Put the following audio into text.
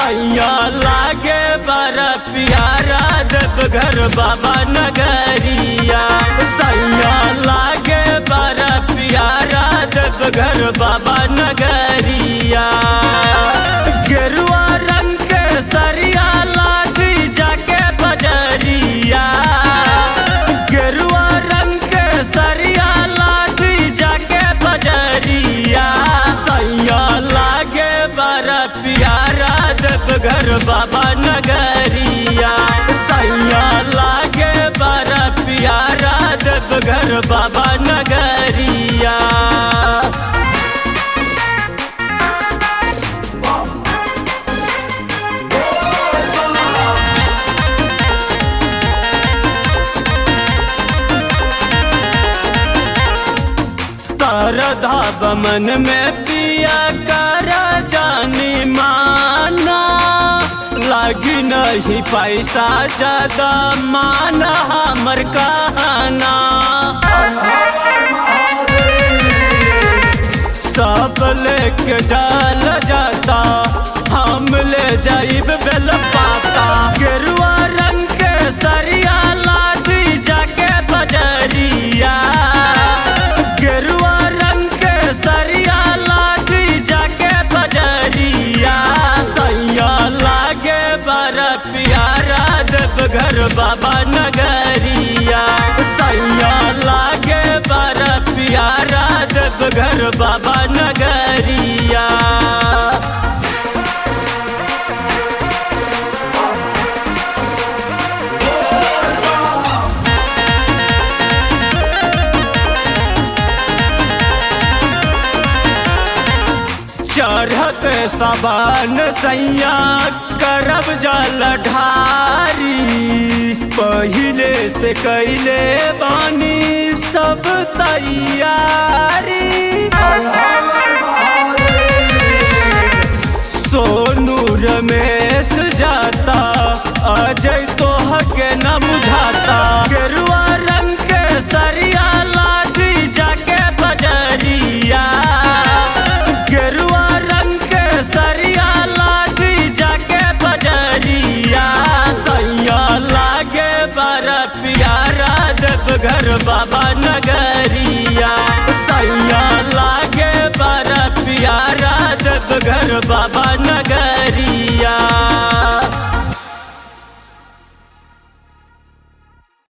सैया लागे बड़ा प्यारा देवघर बाबा नगरिया। सैया लागे बड़ा प्यारा देवघर बाबा नगरिया। गेरुआ रंग के सरिया लादी जाके बजरिया। गेरुआ रंग के सरिया लादी जाके बजरिया। सैया लागे बड़ा प्यारा देवघर बाबा नगरिया। सैया लागे बड़ा प्यारा देवघर बाबा नगरिया। श्रद्धा बमन में पिया कर जानी माना। लगी नहीं पैसा ज्यादा माना हमर कहना। सब लेके जल जाता हम ले जाइब बेल पाता। गेरुआ रंग के सरिया लादी जाके बजरिया। गेरुआ रंग के सरिया लादी जाके बजरिया। सैया लागे बड़ा प्यारा देवघर बाबा नगरिया। सैया लागे बड़ा प्यारा देवघर बाबा नगरिया। चढ़त सावन सैया करब जल ढारी। पहिले से कैले बानी सब तैयारी। सोनू रमेश जाता अजय तोह के न बुझाता। गेरुआ रंग के सरिया लादी जाके बजरिया। गेरुआ रंग के सरिया लादी जाके बजरिया। सैया लागे बड़ा प्यारा देवघर बाबा नगरिया। सैया लागे बड़ा प्यारा देवघर बाबा